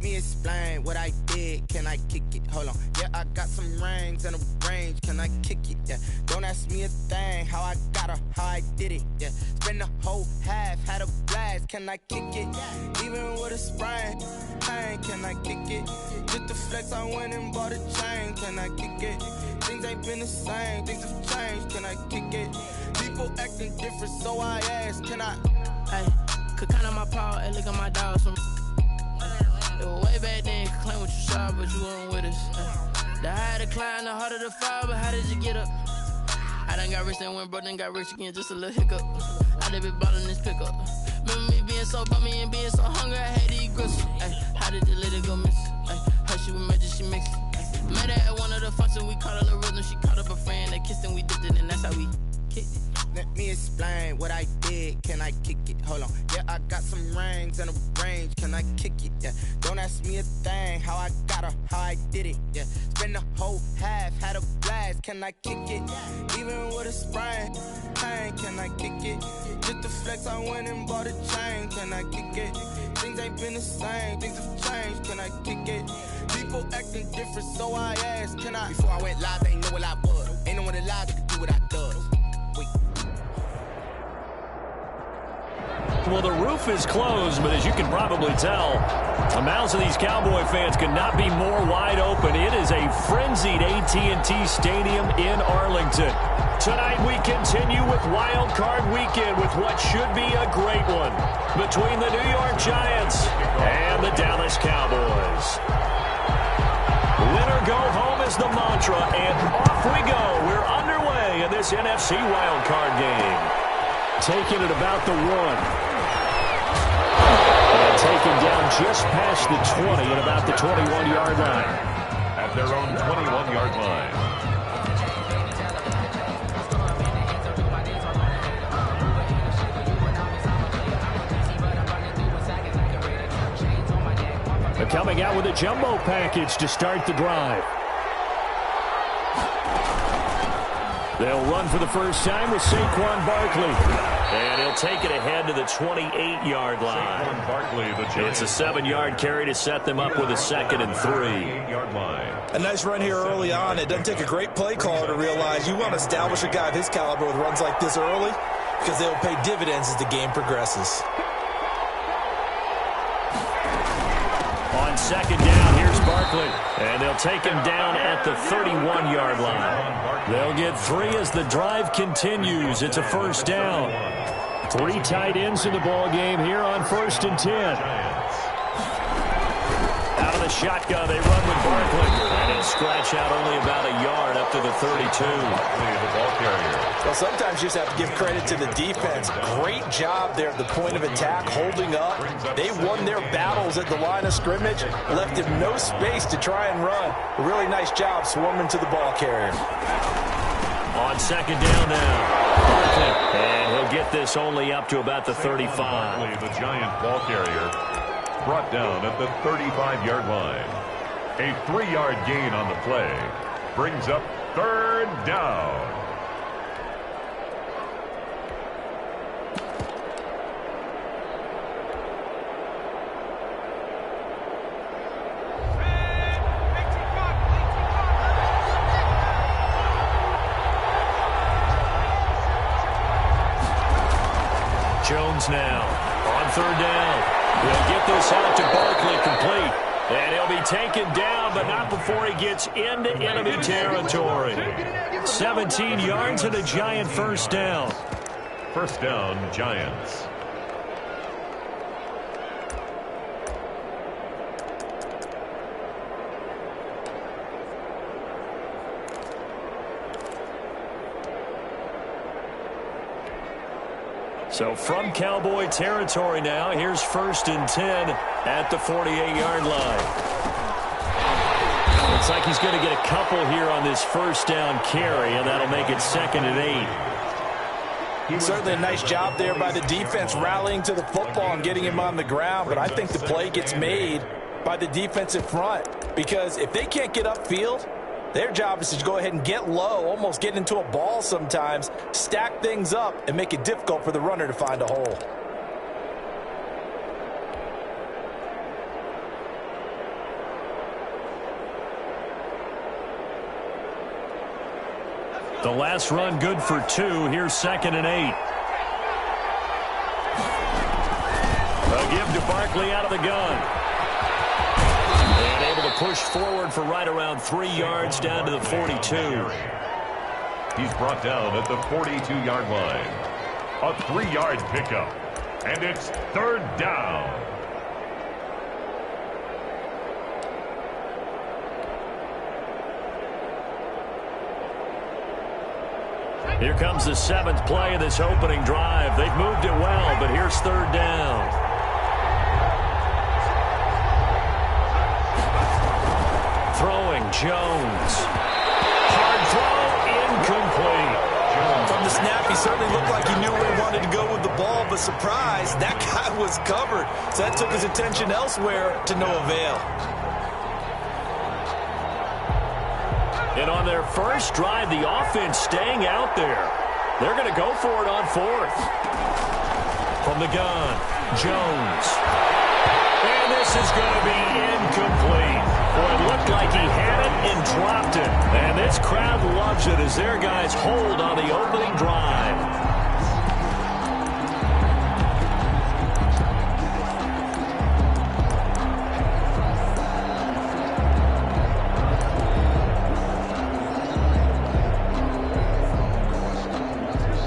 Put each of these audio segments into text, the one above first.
me explain what I did. Can I kick it? Hold on. Yeah, I got some rings and a range. Can I kick it? Yeah. Don't ask me a thing. How I got her, how I did it. Yeah. Spend the whole half, had a blast. Can I kick it? Even with a sprain. Pain, can I kick it? Just the flex, I went and bought a chain. Can I kick it? Things ain't been the same. Things have changed. Can I kick it? People acting different, so I ask. Can I? Hey, could count on my power, and look at my dogs. It was way back then, could claim what you saw, but you weren't with us. The higher the climb, the harder the fall, but how did you get up? I done got rich, then went broke, then got rich again, just a little hiccup. I done been ballin' this pickup. Remember me being so bummy and being so hungry, I had to eat gristle. Ay, how did you let it go miss? Ay, how she was magic, she mixed it. Met her at one of the functions, we caught a little rhythm, she caught up a friend, they kissed and we dipped it, and that's how we kicked it. Let me explain what I did. Can I kick it? Hold on. Yeah, I got some rings and a range. Can I kick it? Yeah. Don't ask me a thing. How I got her, how I did it. Yeah. Spend the whole half, had a blast. Can I kick it? Even with a sprain. Pain, can I kick it? Just the flex, I went and bought a chain. Can I kick it? Things ain't been the same. Things have changed. Can I kick it? People acting different, so I asked. Can I? Before I went live, they ain't know what I was. Ain't no one alive that could do what I does. Well, the roof is closed, but as you can probably tell, the mouths of these Cowboy fans could not be more wide open. It is a frenzied AT&T Stadium in Arlington. Tonight we continue with Wild Card Weekend with what should be a great one between the New York Giants and the Dallas Cowboys. Win or go home is the mantra, and off we go. We're underway in this NFC Wild Card game. Taking it about the 1. And taken down just past the 20 at about the 21-yard line. At their own 21-yard line. They're coming out with a jumbo package to start the drive. They'll run for the first time with Saquon Barkley. And he'll take it ahead to the 28-yard line. Saquon Barkley, it's a 7-yard carry to set them up with a 2nd and 3. 8-yard line. A nice run here early on. It doesn't take a great play caller to realize you want to establish a guy of his caliber with runs like this early because they'll pay dividends as the game progresses. On 2nd down, here's Barkley. And they'll take him down at the 31-yard line. They'll get 3 as the drive continues. It's a first down. 3 tight ends in the ball game here on 1st and 10. Out of the shotgun, they run with Barkley. And he'll scratch out only about a yard up to the 32. The ball carrier. Well, sometimes you just have to give credit to the defense. Great job there at the point of attack, holding up. They won their battles at the line of scrimmage, left him no space to try and run. A really nice job swarming to the ball carrier. On 2nd down now, Barkley. And he'll get this only up to about the 35. The Giant ball carrier brought down at the 35-yard line. A 3-yard gain on the play brings up 3rd down. Jones now on 3rd down. They'll get this out to Barkley complete. And he'll be taken down, but not before he gets into enemy territory. 17 yards and a Giant first down. First down, Giants. So from Cowboy territory now, here's 1st and 10 at the 48-yard line. Looks like he's going to get a couple here on this first down carry, and that'll make it 2nd and 8. Certainly a nice job there by the defense rallying to the football and getting him on the ground, but I think the play gets made by the defensive front because if they can't get upfield, their job is to go ahead and get low, almost get into a ball sometimes, stack things up, and make it difficult for the runner to find a hole. The last run good for 2. Here's 2nd and 8. A give to Barkley out of the gun. And able to push forward for right around 3 yards down to the 42. He's brought down at the 42-yard line. A 3-yard pickup. And it's 3rd down. Here comes the 7th play of this opening drive. They've moved it well, but here's 3rd down. Throwing Jones. Hard throw, incomplete. From the snap, he certainly looked like he knew where he wanted to go with the ball, but surprise, that guy was covered. So that took his attention elsewhere to no avail. And on their first drive, the offense staying out there. They're going to go for it on 4th. From the gun, Jones. And this is going to be incomplete. Boy, it looked like he had it and dropped it. And this crowd loves it as their guys hold on the opening drive.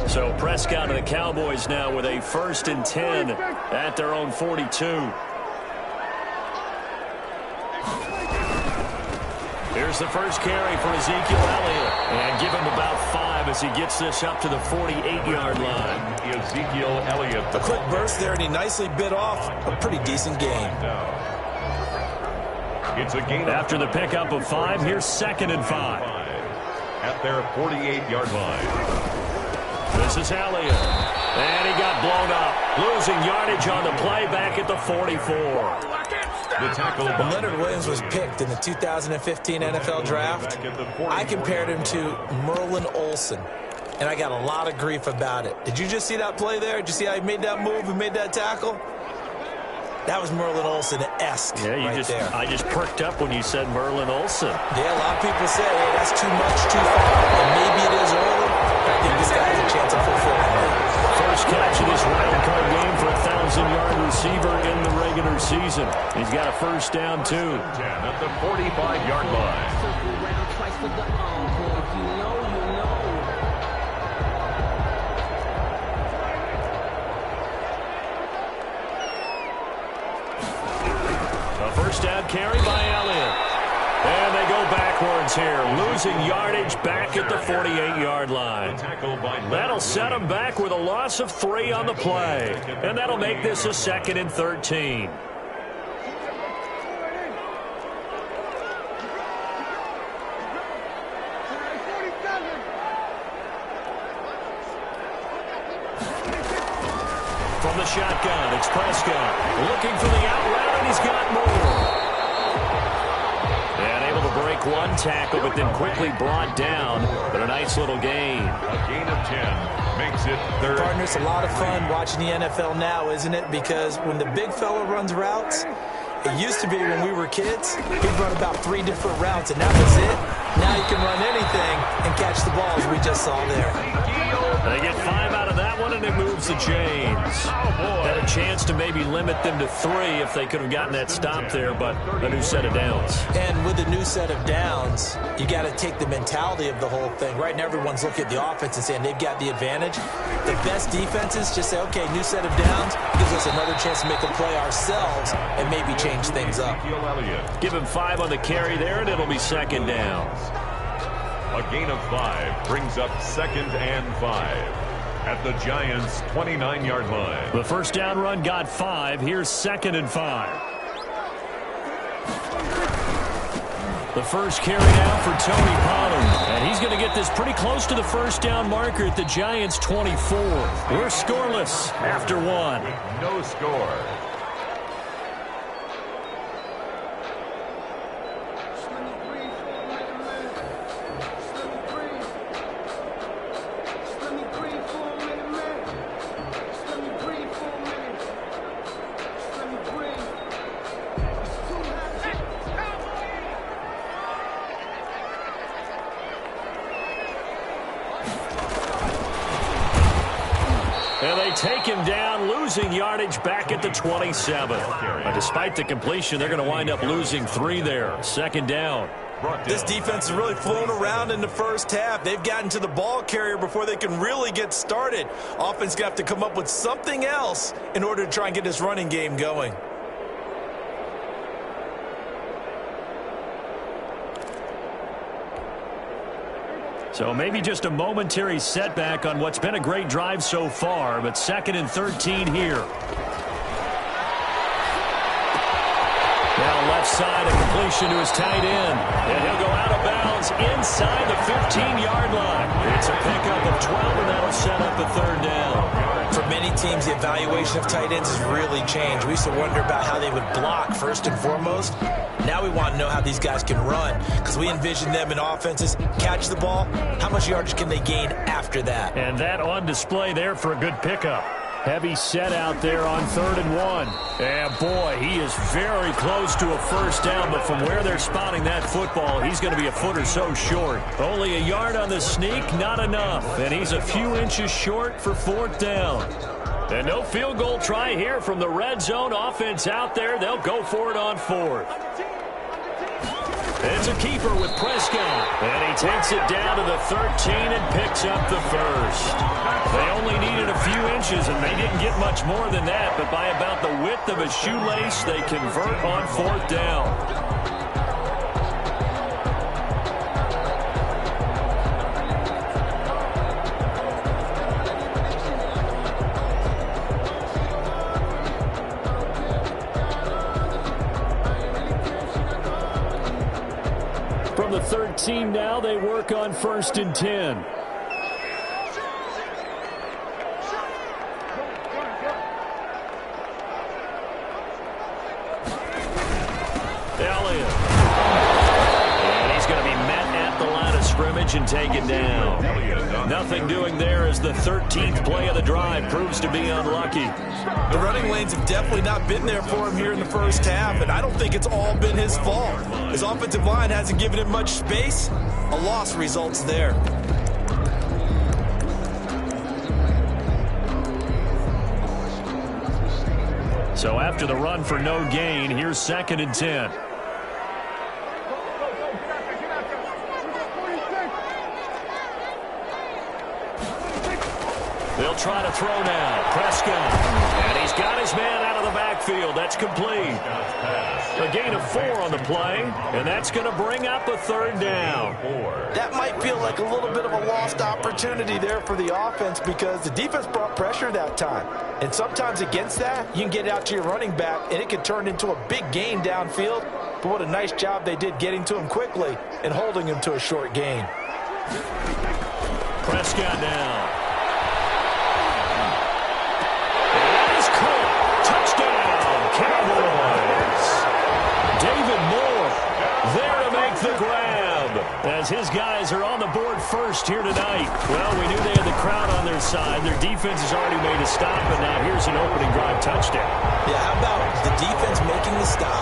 So Prescott and the Cowboys now with a 1st and 10 at their own 42. Here's the first carry for Ezekiel Elliott. And give him about 5 as he gets this up to the 48-yard line. Ezekiel Elliott. A quick burst there, and he nicely bit off a pretty decent gain. It's a gain after the pickup of 5. Here's 2nd and 5. At their 48-yard line. This is Elliott. And he got blown up. Losing yardage on the play back at the 44. The tackle. When Leonard Williams was picked in the 2015 NFL Draft, I compared him to Merlin Olsen. And I got a lot of grief about it. Did you just see that play there? Did you see how he made that move and made that tackle? That was Merlin Olsen-esque there. I just perked up when you said Merlin Olsen. Yeah, a lot of people say, hey, that's too much, too far. And maybe it is early. I think this guy has a chance of fulfilling that. First catch of this wild card game for a 1,000-yard receiver in the regular season. He's got a 1st down, too. 10 at the 45-yard line. A 1st down carry by Elliott. And they go backwards here, losing yardage back at the 48-yard line. That'll set them back with a loss of 3 on the play. And that'll make this a 2nd and 13. From the shotgun, it's Prescott looking for the out route, and he's got more. And able to break one tackle, but then quickly brought down. But a nice little gain. A gain of 10 makes it 3rd. Partner, it's a lot of fun watching the NFL now, isn't it? Because when the big fella runs routes, it used to be when we were kids, he'd run about 3 different routes, and that was it. Now you can run anything and catch the ball, as we just saw there. They get 5 out of that one, and it moves the chains. Had a chance to maybe limit them to 3 if they could have gotten that stop there, but a new set of downs. And with a new set of downs, you got to take the mentality of the whole thing. Right now, everyone's looking at the offense and saying they've got the advantage. The best defenses just say, okay, new set of downs gives us another chance to make a play ourselves and maybe change things up. Give him 5 on the carry there, and it'll be 2nd down. A gain of 5 brings up 2nd and 5 at the Giants' 29-yard line. The 1st down run got 5. Here's 2nd and 5. The first carry now for Tony Pollard. And he's going to get this pretty close to the 1st down marker at the Giants' 24. We're scoreless after 1. With no score. And they take him down, losing yardage back at the 27. Despite the completion, they're going to wind up losing 3 there. Second down. This defense has really flown around in the first half. They've gotten to the ball carrier before they can really get started. Offense got to come up with something else in order to try and get this running game going. So maybe just a momentary setback on what's been a great drive so far, but 2nd and 13 here. Now left side, a completion to his tight end. And he'll go out of bounds inside the 15-yard line. It's a pickup of 12, and that'll set up the 3rd down. For many teams, the evaluation of tight ends has really changed. We used to wonder about how they would block first and foremost. Now we want to know how these guys can run, because we envision them in offenses catch the ball. How much yardage can they gain after that? And that on display there for a good pickup. Heavy set out there on 3rd and 1. And boy, he is very close to a first down, but from where they're spotting that football, he's going to be a foot or so short. Only a yard on the sneak, not enough. And he's a few inches short for 4th down. And no field goal try here from the red zone offense out there. They'll go for it on 4th. It's a keeper with Prescott. And he takes it down to the 13 and picks up the first. They only needed a few inches, and they didn't get much more than that. But by about the width of a shoelace, they convert on 4th down. From the 13 now, they work on 1st and 10. Elliott. And he's going to be met at the line of scrimmage and taken down. Nothing doing there as the 13th play of the drive proves to be unlucky. The running lanes have definitely not been there for him here in the first half, and I don't think it's all been his fault. His offensive line hasn't given him much space. A loss results there. So after the run for no gain, here's 2nd and 10. They'll try to throw now. Prescott. And he's got his man out of the backfield. That's complete. A gain of 4 on the play, and that's going to bring up a 3rd down. That might feel like a little bit of a lost opportunity there for the offense because the defense brought pressure that time. And sometimes against that, you can get out to your running back, and it can turn into a big gain downfield. But what a nice job they did getting to him quickly and holding him to a short gain. Prescott now. Cowboys. David Moore there to make the grab as his guys are on the board first here tonight. Well, we knew they had the crowd on their side. Their defense has already made a stop, and now here's an opening drive touchdown. Yeah, how about the defense making the stop,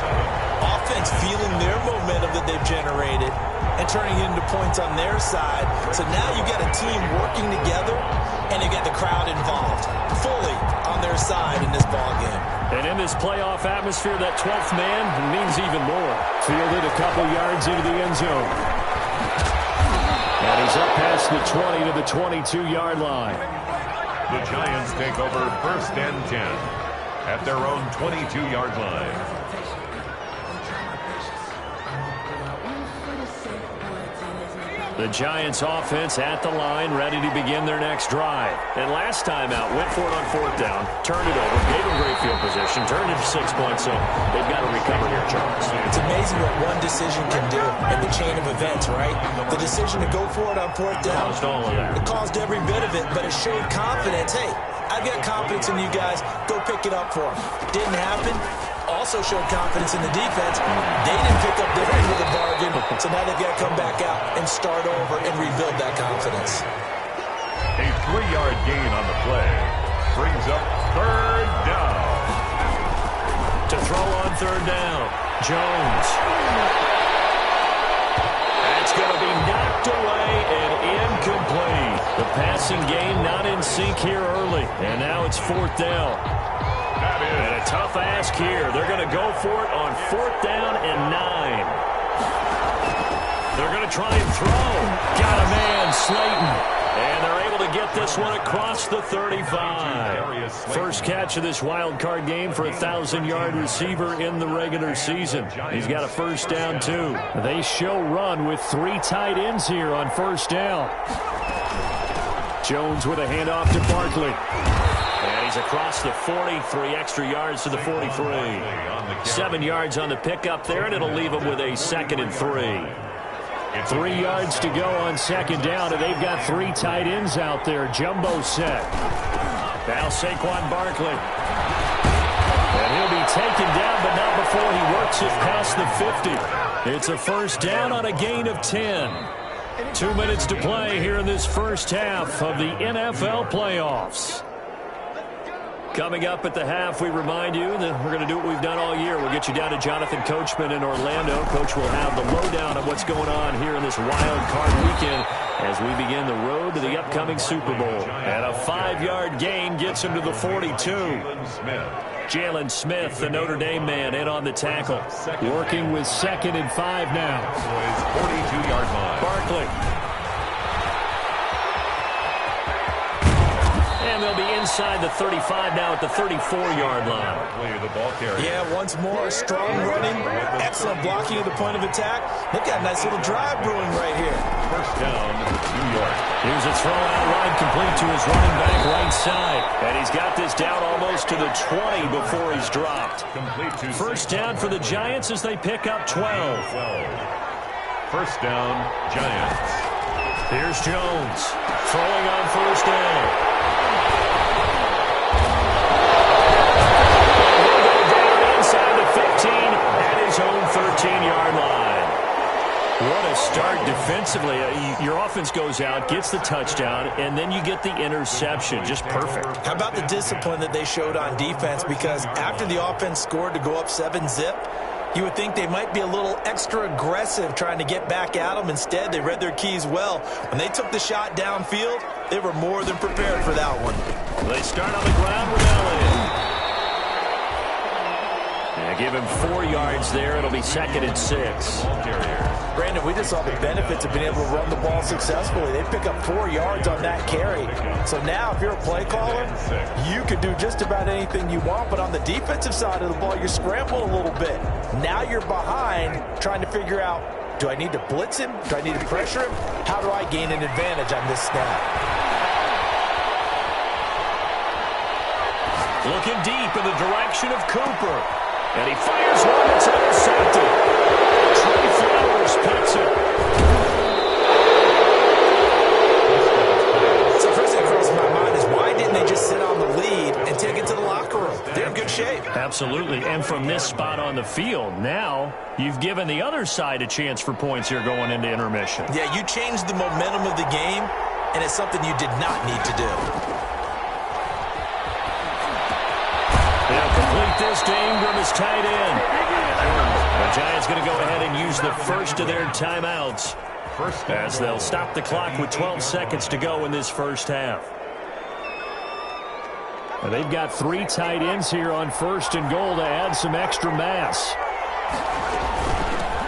offense feeling their momentum that they've generated, and turning it into points on their side. So now you've got a team working together, and you get the crowd involved fully on their side in this ballgame. And in this playoff atmosphere, that 12th man means even more. Fielded a couple yards into the end zone. And he's up past the 20 to the 22-yard line. The Giants take over 1st and 10 at their own 22-yard line. The Giants offense at the line, ready to begin their next drive. And last time out, went for it on 4th down, turned it over, gave them great field position, turned it to 6 points, so they've got to recover here, Charles. It's amazing what one decision can do in the chain of events, right? The decision to go for it on 4th down, Caused all of that. it caused every bit of it, but it showed confidence. Hey, I've got confidence in you guys. Go pick it up for them. Didn't happen. Also showed confidence in the defense. They didn't pick up their end of the bargain, so now they've got to come back out and start over and rebuild that confidence. A 3-yard gain on the play brings up 3rd down. To throw on 3rd down, Jones. That's going to be knocked away and incomplete. The pass passing game not in sync here early. And now it's 4th down. And a tough ask here. They're going to go for it on 4th down and 9. They're going to try and throw. Got a man, Slayton. And they're able to get this one across the 35. First catch of this wild card game for a 1,000-yard receiver in the regular season. He's got a first down, too. They show run with 3 tight ends here on first down. Jones with a handoff to Barkley. And he's across the 40, 3 extra yards to the 43. 7 yards on the pickup there, and it'll leave him with a 2nd and 3. 3 yards to go on 2nd down, and they've got 3 tight ends out there. Jumbo set. Now Saquon Barkley. And he'll be taken down, but not before he works it past the 50. It's a first down on a gain of 10. 2 minutes to play here in this first half of the NFL playoffs. Coming up at the half, we remind you that we're going to do what we've done all year. We'll get you down to Jonathan Coachman in Orlando. Coach will have the lowdown of what's going on here in this wild card weekend as we begin the road to the upcoming Super Bowl. And a 5-yard gain gets him to the 42. Jalen Smith, the Notre Dame man, in on the tackle. Working with 2nd and 5 now. 42-yard line. Barkley. And they'll be inside the 35 now at the 34-yard line. Yeah, once more, strong running, excellent blocking at the point of attack. They've got a nice little drive brewing right here. First down, New York. Here's a throw out wide complete to his running back right side. And he's got this down almost to the 20 before he's dropped. First down for the Giants as they pick up 12. First down, Giants. Here's Jones throwing on first down. Inside the 15 at his own 13-yard line. What a start defensively. Your offense goes out, gets the touchdown, and then you get the interception. Just perfect. How about the discipline that they showed on defense? Because after the offense scored to go up 7-zip, you would think they might be a little extra aggressive trying to get back at them. Instead, they read their keys well. When they took the shot downfield, they were more than prepared for that one. They start on the ground with Elliott. Give him 4 yards there. It'll be 2nd and 6. Brandon, we just saw the benefits of being able to run the ball successfully. They pick up 4 yards on that carry. So now if you're a play caller, you can do just about anything you want. But on the defensive side of the ball, you're scrambling a little bit. Now you're behind trying to figure out, do I need to blitz him? Do I need to pressure him? How do I gain an advantage on this snap? Looking deep in the direction of Cooper. And he fires one that's intercepted. Trey Flowers picks it. So first thing across my mind is, why didn't they just sit on the lead and take it to the locker room? They're in good shape. Absolutely. And from this spot on the field, now you've given the other side a chance for points here going into intermission. Yeah, you changed the momentum of the game, and it's something you did not need to do. They'll complete this to Ingram as tight end. The Giants going to go ahead and use the first of their timeouts as they'll stop the clock with 12 seconds to go in this first half. And they've got 3 tight ends here on 1st and goal to add some extra mass.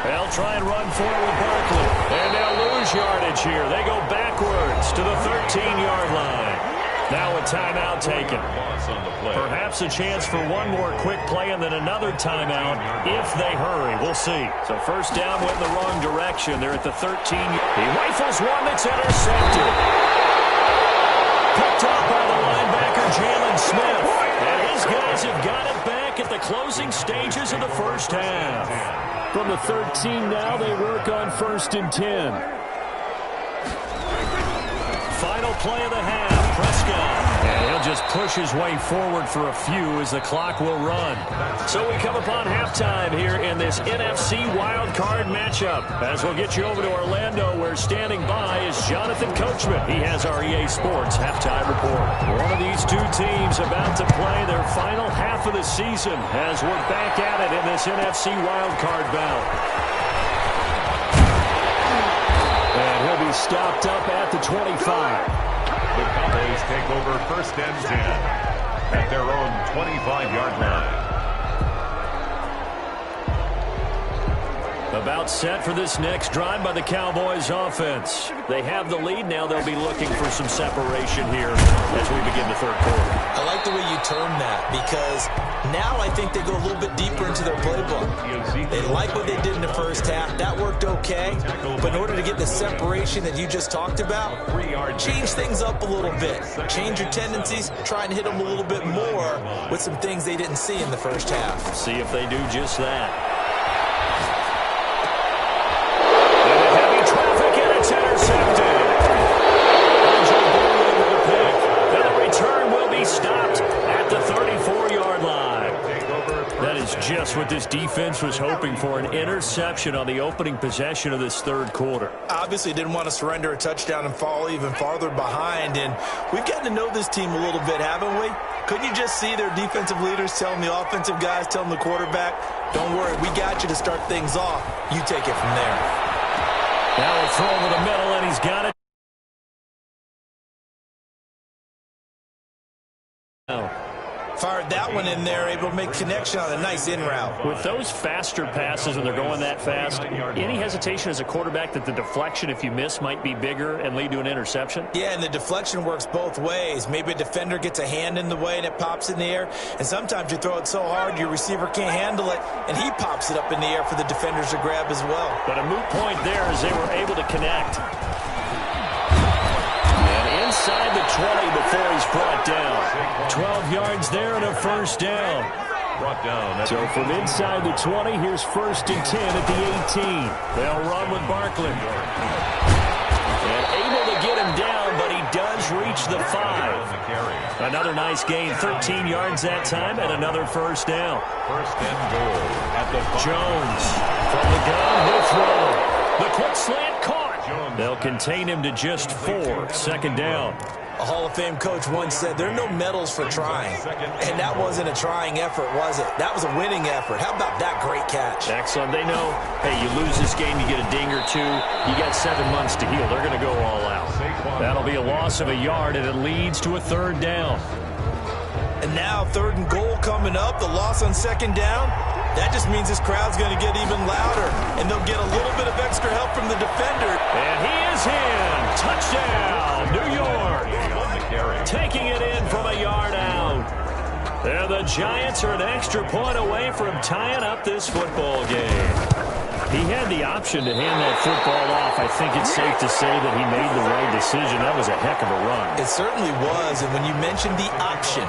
They'll try and run for it with Barkley. And they'll lose yardage here. They go backwards to the 13-yard line. Now a timeout taken. Perhaps a chance for one more quick play and then another timeout if they hurry. We'll see. So first down went in the wrong direction. They're at the 13. He rifles one that's intercepted. Picked up by the linebacker, Jalen Smith. And his guys have got it back at the closing stages of the first half. From the 13 now, they work on 1st and 10. Final play of the half. Prescott. And he'll just push his way forward for a few as the clock will run. So we come upon halftime here in this NFC wildcard matchup. As we'll get you over to Orlando, where standing by is Jonathan Coachman. He has our EA Sports halftime report. One of these two teams about to play their final half of the season as we're back at it in this NFC wildcard bout. And he'll be stopped up at the 25. The Cowboys take over first and 10 at their own 25-yard line. About set for this next drive by the Cowboys offense. They have the lead. Now they'll be looking for some separation here as we begin the third quarter. I like the way you term that, because now I think they go a little bit deeper into their playbook. They like what they did in the first half. That worked okay. But in order to get the separation that you just talked about, change things up a little bit. Change your tendencies. Try and hit them a little bit more with some things they didn't see in the first half. See if they do just that. Intercepted. And the return will be stopped at the 34-yard line. That is just what this defense was hoping for, an interception on the opening possession of this third quarter. Obviously didn't want to surrender a touchdown and fall even farther behind, and we've gotten to know this team a little bit, haven't we? Couldn't you just see their defensive leaders telling the offensive guys, telling the quarterback, don't worry, we got you to start things off. You take it from there. Now a throw over the middle, and he's got it. Fired that one in there, able to make connection on a nice in route. With those faster passes when they're going that fast, any hesitation as a quarterback that the deflection, if you miss, might be bigger and lead to an interception? Yeah, and the deflection works both ways. Maybe a defender gets a hand in the way and it pops in the air, and sometimes you throw it so hard your receiver can't handle it, and he pops it up in the air for the defenders to grab as well. But a moot point there as they were able to connect. Inside the 20 before he's brought down. 12 yards there and a first down. So from inside the 20, here's first and 10 at the 18. They'll run with Barkley. And able to get him down, but he does reach the 5. Another nice gain, 13 yards that time, and another first down. First and goal at the Jones from the gun, he'll throw. The quick slant caught. They'll contain him to just 4. Second down. A Hall of Fame coach once said, there are no medals for trying. And that wasn't a trying effort, was it? That was a winning effort. How about that great catch? Excellent. They know, hey, you lose this game, you get a ding or two. You got 7 months to heal. They're going to go all out. That'll be a loss of a yard, and it leads to a third down. And now third and goal coming up. The loss on second down. That just means this crowd's going to get even louder, and they'll get a little bit of extra help from the defender. And he is in. Touchdown, New York. Taking it in from a yard out. And the Giants are an extra point away from tying up this football game. He had the option to hand that football off. I think it's safe to say that he made the right decision. That was a heck of a run. It certainly was, and when you mentioned the option,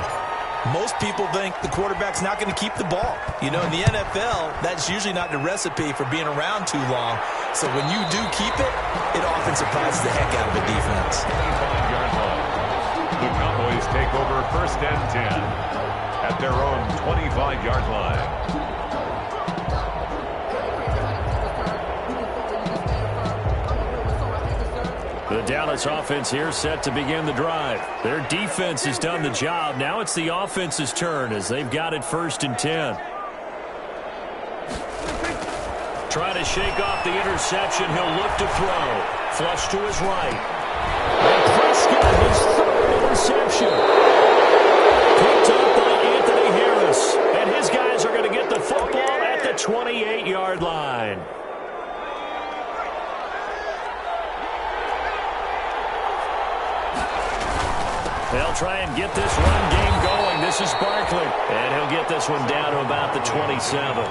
most people think the quarterback's not going to keep the ball. You know, in the NFL, that's usually not the recipe for being around too long. So when you do keep it, it often surprises the heck out of a defense. The Cowboys take over first and 10 at their own 25-yard line. The Dallas offense here set to begin the drive. Their defense has done the job. Now it's the offense's turn as they've got it first and 10. Trying to shake off the interception. He'll look to throw. Flush to his right. And Prescott, his third interception. Picked up by Anthony Harris. And his guys are going to get the football at the 28-yard line. They'll try and get this run game going. This is Barkley. And he'll get this one down to about the 27.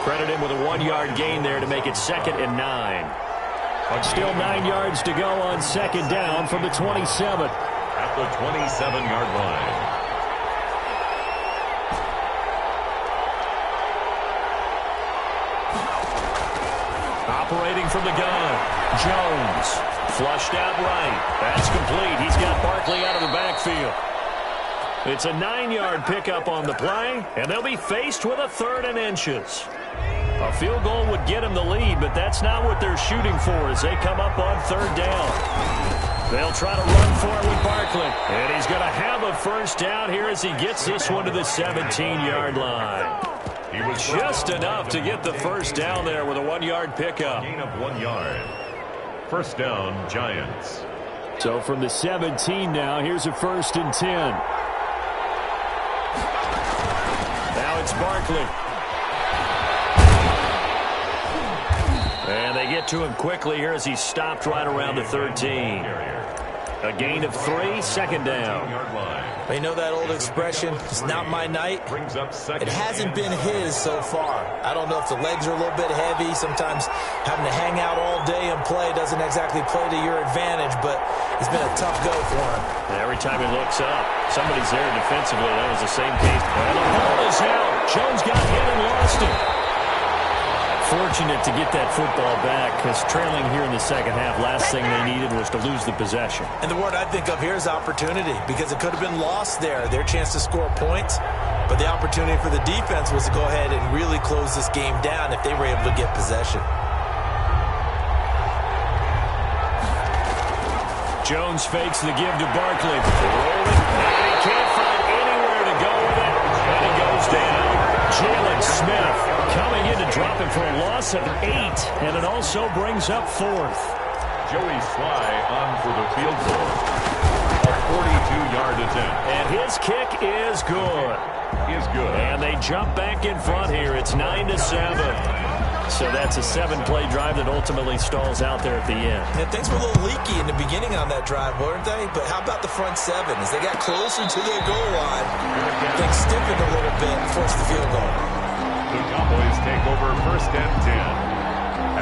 Credit him with a 1-yard gain there to make it 2nd and 9. Still 9 yards to go on second down from the 27. At the 27-yard line. Operating from the gun, Jones. Flushed out right. That's complete. He's got Barkley out of the backfield. It's a 9-yard pickup on the play, and they'll be faced with a 3rd and inches. A field goal would get them the lead, but that's not what they're shooting for as they come up on 3rd down. They'll try to run for it with Barkley, and he's going to have a first down here as he gets this one to the 17-yard line. He was just enough to get the first down there with a 1-yard pickup. Gain of 1 yard. First down, Giants. So from the 17 now, here's a 1st and 10. Now it's Barkley. And they get to him quickly here as he's stopped right around the 13. A gain of 3, 2nd down. You know that old expression, it's not my night? It hasn't been his so far. I don't know if the legs are a little bit heavy. Sometimes having to hang out all day and play doesn't exactly play to your advantage, but it's been a tough go for him. And every time he looks up, somebody's there defensively. That was the same case. And the ball is out. Jones got hit and lost it. Fortunate to get that football back because trailing here in the 2nd half, last thing they needed was to lose the possession. And the word I think of here is opportunity because it could have been lost there, their chance to score points. But the opportunity for the defense was to go ahead and really close this game down if they were able to get possession. Jones fakes the give to Barkley. Rolling, and he can't find anywhere to go with it. And he goes down. Jalen Smith coming in to drop him for a loss of 8. And it also brings up 4th. Joey Sly on for the field goal. A 42-yard attempt. And his kick is good. And they jump back in front here. It's 9-7. So that's a 7-play drive that ultimately stalls out there at the end. Yeah, things were a little leaky in the beginning on that drive, weren't they? But how about the front 7? As they got closer to their goal line, things stiffened a little bit and forced the field goal. The Cowboys take over 1st and 10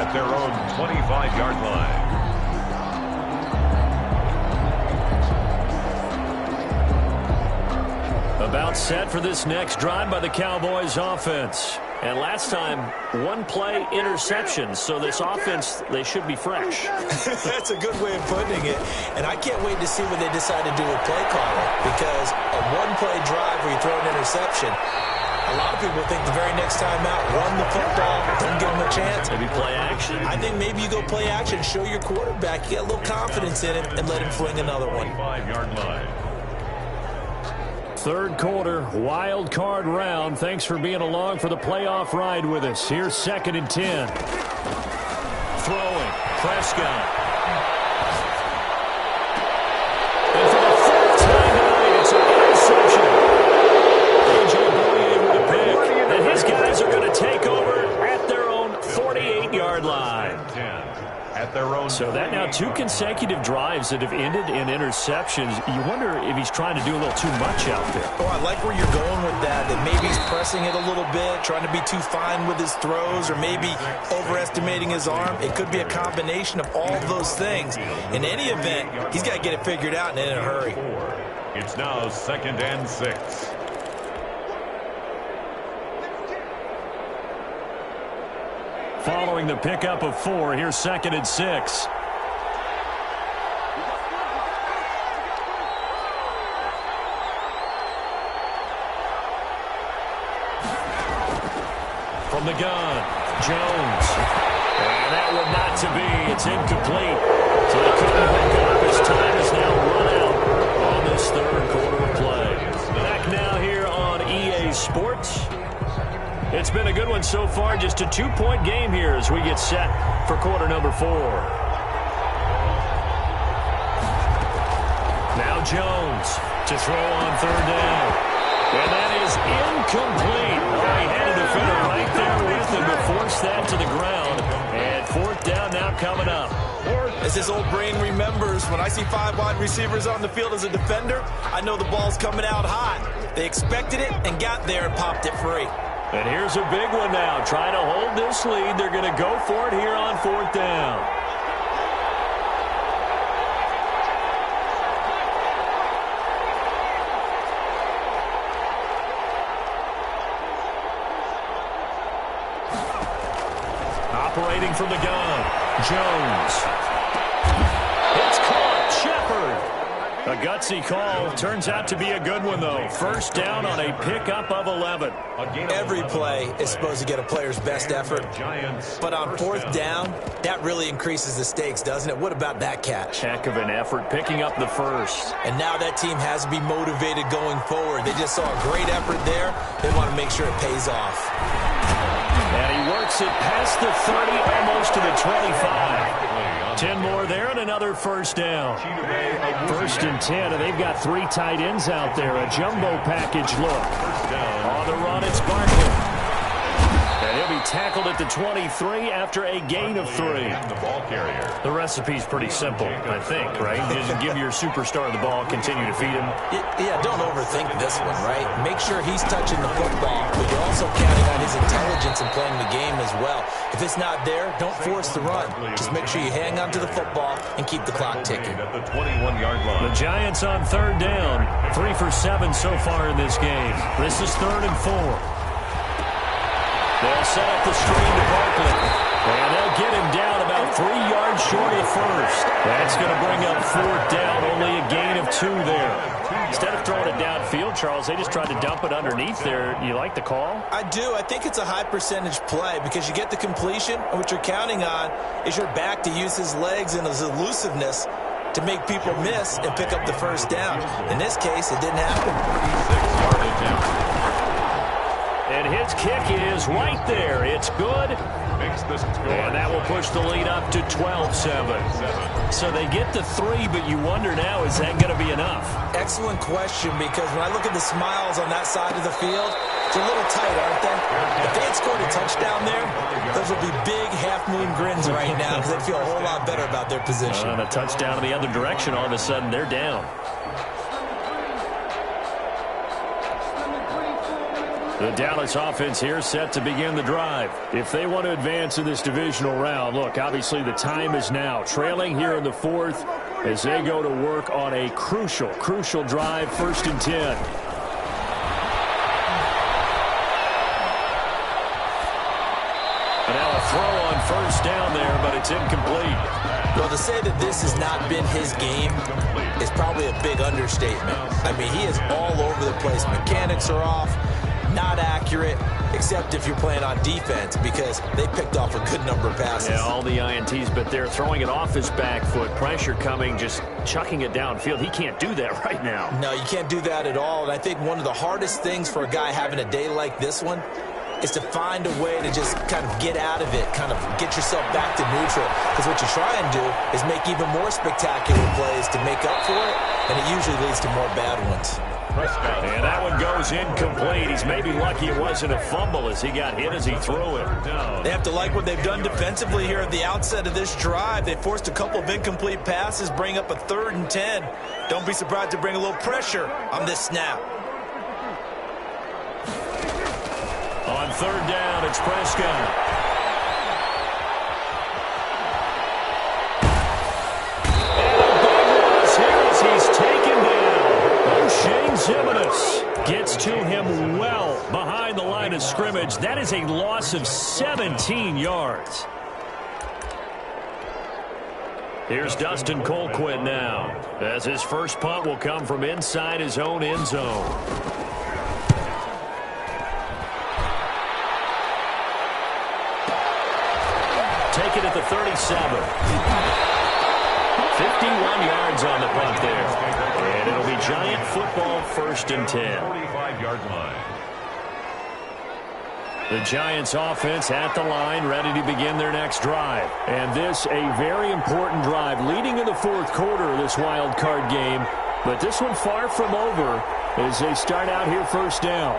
at their own 25-yard line. About set for this next drive by the Cowboys offense. And last time, 1-play interception. So this offense, they should be fresh. That's a good way of putting it. And I can't wait to see what they decide to do with play calling. Because a 1-play drive where you throw an interception, a lot of people think the very next time out, run the football, don't give them a chance. Maybe play action. I think maybe you go play action, show your quarterback, you get a little confidence in him, and let him fling another one. 25-yard line. 3rd quarter, wild card round. Thanks for being along for the playoff ride with us. Here's 2nd and 10. Throwing, Prescott. And for the 4th time tonight, it's an interception. A.J. Boye with a pick. And his guys are going to take over at their own 48-yard line. So that now 2 consecutive drives that have ended in interceptions. You wonder if he's trying to do a little too much out there. Oh, I like where you're going with that maybe he's pressing it a little bit, trying to be too fine with his throws, or maybe overestimating his arm. It could be a combination of all of those things. In any event, he's got to get it figured out and in a hurry. It's now 2nd and 6. Following the pickup of 4, here's 2nd and 6. From the gun, Jones. And that one not to be. It's incomplete. So they couldn't hook up. His time is now run out on this 3rd quarter of play. Back now here on EA Sports. It's been a good one so far. Just a 2-point game here as we get set for quarter number 4. Now Jones to throw on 3rd down. And that is incomplete. Oh, he had a defender right there with him to force that to the ground. And 4th down now coming up. As his old brain remembers, when I see 5 wide receivers on the field as a defender, I know the ball's coming out hot. They expected it and got there and popped it free. And here's a big one now. Trying to hold this lead. They're going to go for it here on 4th down. Operating from the gun, Jones. It's caught. Shepard. A gutsy call. Turns out to be a good one, though. 1st down on a pickup of 11. Every play is supposed to get a player's best effort. But on 4th down, that really increases the stakes, doesn't it? What about that catch? Heck of an effort, picking up the 1st. And now that team has to be motivated going forward. They just saw a great effort there. They want to make sure it pays off. And he works it past the 30, almost to the 25. 10 more there and another first down. First and 10, and they've got 3 tight ends out there. A jumbo package look. On the run, it's Barkley. And he'll be tackled at the 23 after a gain of 3. The recipe's pretty simple, I think, right? Just give your superstar the ball, continue to feed him. Yeah, don't overthink this one, right? Make sure he's touching the football, but you're also counting on his intelligence in playing the game as well. If it's not there, don't force the run. Just make sure you hang on to the football and keep the clock ticking. At the 21-yard line. The Giants on 3rd down. 3 for 7 so far in this game. This is 3rd and 4. They'll set up the screen to Barkley. And they'll get him down about 3 yards short of first. That's going to bring up 4th down. Only a gain of 2 there. Instead of throwing it downfield, Charles, they just tried to dump it underneath there. You like the call? I do. I think it's a high percentage play because you get the completion, and what you're counting on is your back to use his legs and his elusiveness to make people miss and pick up the first down. In this case, it didn't happen. And his kick is right there. It's good. And that will push the lead up to 12-7. So they get the 3, but you wonder now, is that going to be enough? Excellent question, because when I look at the smiles on that side of the field, it's a little tight, aren't they? If they had scored a touchdown there, those would be big half-moon grins right now because they'd feel a whole lot better about their position. And a touchdown in the other direction, all of a sudden they're down. The Dallas offense here set to begin the drive. If they want to advance in this divisional round, look, obviously the time is now. Trailing here in the 4th as they go to work on a crucial drive, 1st and 10. And now a throw on 1st down there, but it's incomplete. Well, to say that this has not been his game is probably a big understatement. I mean, he is all over the place. Mechanics are off. Not accurate, except if you're playing on defense, because they picked off a good number of passes. Yeah, all the INTs, but they're throwing it off his back foot. Pressure coming, just chucking it downfield. He can't do that right now. No, you can't do that at all. And I think one of the hardest things for a guy having a day like this one is to find a way to just kind of get out of it, kind of get yourself back to neutral. Because what you try and do is make even more spectacular plays to make up for it, and it usually leads to more bad ones. And that one goes incomplete. He's maybe lucky it wasn't a fumble as he got hit as he threw it. They have to like what they've done defensively here at the outset of this drive. They forced a couple of incomplete passes, bring up a 3rd and 10. Don't be surprised to bring a little pressure on this snap. On 3rd down, it's Prescott. He's taken down. O'Shane Zimenez gets to him well behind the line of scrimmage. That is a loss of 17 yards. Here's Dustin Colquitt now, as his first punt will come from inside his own end zone. Take it at the 37. 51 yards on the punt there. And it'll be Giant football, 1st and 10. 45-yard line. The Giants offense at the line, ready to begin their next drive. And this a very important drive leading in the 4th quarter of this wild card game. But this one far from over as they start out here 1st down.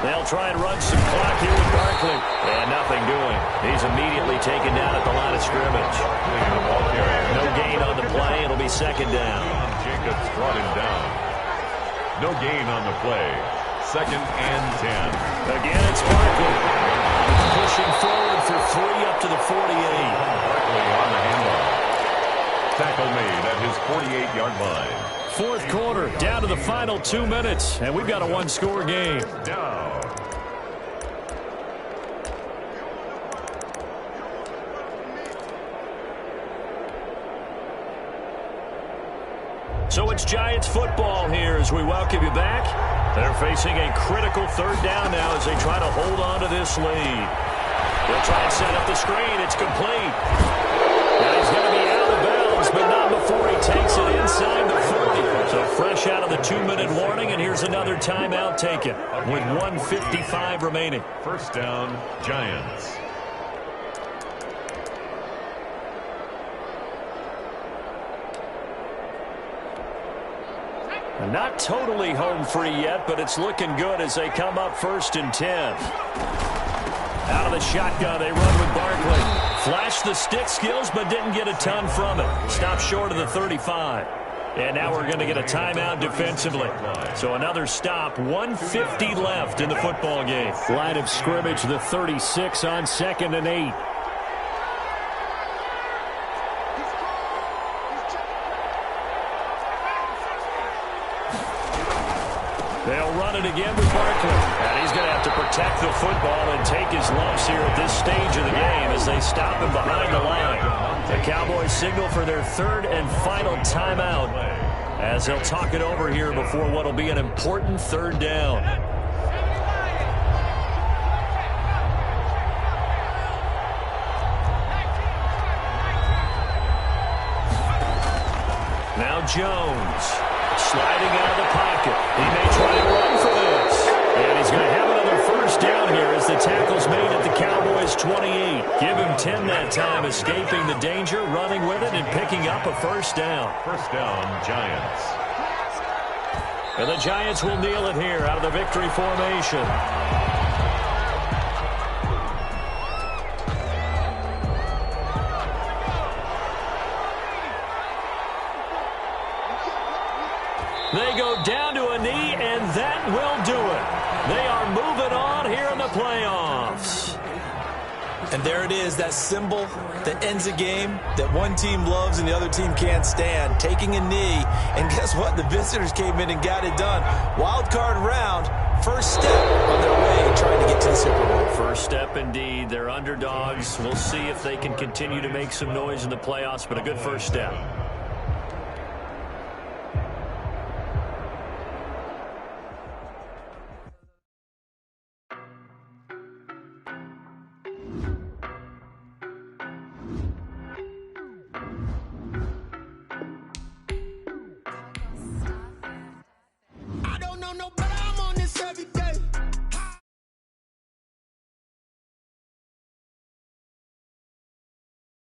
They'll try and run some clock here with Barkley. And nothing doing. He's immediately taken down at the line of scrimmage. No gain on the play. It'll be 2nd down. Jacobs brought him down. No gain on the play. 2nd and 10. Again, it's Barkley. Pushing forward for 3 up to the 48. Barkley on the handoff. Tackle made at his 48-yard line. 4th quarter, down to the final 2 minutes, and we've got a 1-score game. Now. So it's Giants football here as we welcome you back. They're facing a critical 3rd down now as they try to hold on to this lead. They'll try and set up the screen. It's complete. Now he's going to be out of bounds, but not before he takes it inside the 40. So fresh out of the 2-minute warning, and here's another timeout taken with 1:55 remaining. 1st down, Giants. Not totally home free yet, but it's looking good as they come up 1st and 10. Out of the shotgun, they run with Barkley. Flashed the stick skills, but didn't get a ton from it. Stopped short of the 35. And now we're going to get a timeout defensively. So another stop, 1:50 left in the football game. Line of scrimmage, the 36 on 2nd and 8. They'll run it again with Barkley. And he's going to have to protect the football and take his lumps here at this stage of the game as they stop him behind the line. The Cowboys signal for their 3rd and final timeout as they'll talk it over here before what will be an important 3rd down. Now Jones. Sliding out of the pocket. He may try to run for this. And he's going to have another 1st down here as the tackle's made at the Cowboys' 28. Give him 10 that time, escaping the danger, running with it, and picking up a 1st down. 1st down, Giants. And the Giants will kneel it here out of the victory formation. They go down to a knee, and that will do it. They are moving on here in the playoffs. And there it is, that symbol that ends a game that one team loves and the other team can't stand. Taking a knee, and guess what? The visitors came in and got it done. Wild card round, 1st step on their way trying to get to the Super Bowl. 1st step indeed. They're underdogs. We'll see if they can continue to make some noise in the playoffs, but a good 1st step.